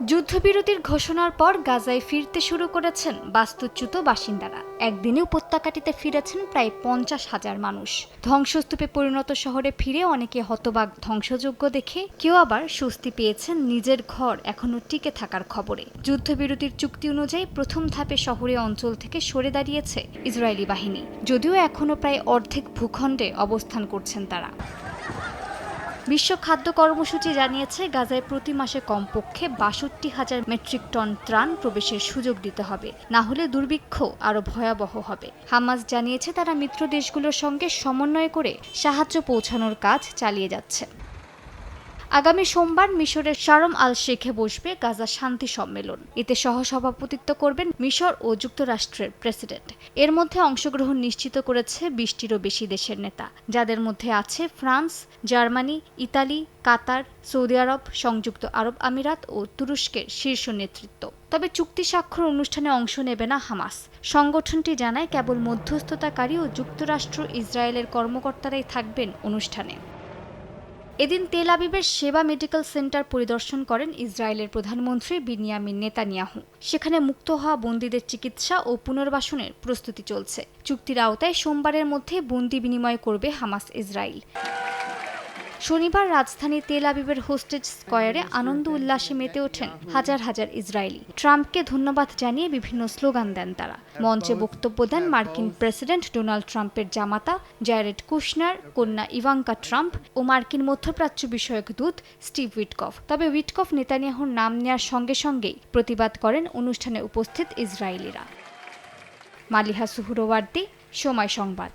যুদ্ধবিরতির ঘোষণার পর গাজায় ফিরতে শুরু করেছেন বাস্তুচ্যুত বাসিন্দারা। একদিনে উপত্যকাটিতে ফিরেছেন প্রায় 50,000 মানুষ। ধ্বংসস্তূপে পরিণত শহরে ফিরে অনেকে হতবাক ধ্বংসযজ্ঞ দেখে, কেউ আবার স্বস্তি পেয়েছেন নিজের ঘর এখনো টিকে থাকার খবরে। যুদ্ধবিরতির চুক্তি অনুযায়ী প্রথম ধাপে শহরে অঞ্চল থেকে সরে দাঁড়িয়েছে ইসরায়েলি বাহিনী, যদিও এখনো প্রায় অর্ধেক ভূখণ্ডে অবস্থান করছেন তারা। বিশ্ব খাদ্য কর্মসূচি জানিয়েছে গাজায় প্রতি মাসে কমপক্ষে 62,000 মেট্রিক টন ত্রাণ প্রবেশের সুযোগ দিতে হবে, না হলে দুর্ভিক্ষ আরও ভয়াবহ হবে। হামাস জানিয়েছে তারা মিত্র দেশগুলোর সঙ্গে সমন্বয় করে সাহায্য পৌঁছানোর কাজ চালিয়ে যাচ্ছে। আগামী সোমবার মিশরের শারম আল শেখে বসবে গাজা শান্তি সম্মেলন। এতে সহসভাপতিত্ব করবেন মিশর ও যুক্তরাষ্ট্রের প্রেসিডেন্ট। এর মধ্যে অংশগ্রহণ নিশ্চিত করেছে 20টিরও বেশি দেশের নেতা, যাদের মধ্যে আছে ফ্রান্স, জার্মানি, ইতালি, কাতার, সৌদি আরব, সংযুক্ত আরব আমিরাত ও তুরস্কের শীর্ষ নেতৃত্ব। তবে চুক্তি স্বাক্ষর অনুষ্ঠানে অংশ নেবে না হামাস। সংগঠনটি জানায় কেবল মধ্যস্থতাকারী ও যুক্তরাষ্ট্র ইসরায়েলের কর্মকর্তারাই থাকবেন অনুষ্ঠানে। এদিন তেল আবিবের সেবা মেডিকেল সেন্টার পরিদর্শন করেন ইসরায়েলের প্রধানমন্ত্রী বিনিয়ামিন নেতানিয়াহু। সেখানে মুক্ত হওয়া বন্দীদের চিকিৎসা ও পুনর্বাসনের প্রস্তুতি চলছে। চুক্তির আওতায় সোমবারের মধ্যে বন্দী বিনিময় করবে হামাস ইসরায়েল। শনিবার রাজধানী তেল আবিবের হোস্টেজ স্কয়ারে আনন্দ উল্লাসে মেতে ওঠেন হাজার হাজার ইসরায়েলি। ট্রাম্পকে ধন্যবাদ জানিয়ে বিভিন্ন স্লোগান দেন তারা। মঞ্চে বক্তব্য দেন মার্কিন প্রেসিডেন্ট ডোনাল্ড ট্রাম্পের জামাতা জ্যারেড কুশনার, কন্যা ইভাঙ্কা ট্রাম্প ও মার্কিন মধ্যপ্রাচ্য বিষয়ক দূত স্টিভ উইটকফ। তবে উইটকফ নেতানিয়াহুর নাম নেয়ার সঙ্গে সঙ্গেই প্রতিবাদ করেন অনুষ্ঠানে উপস্থিত ইসরায়েলিরা। মালিহা সুহরওয়ার্দী, সময় সংবাদ।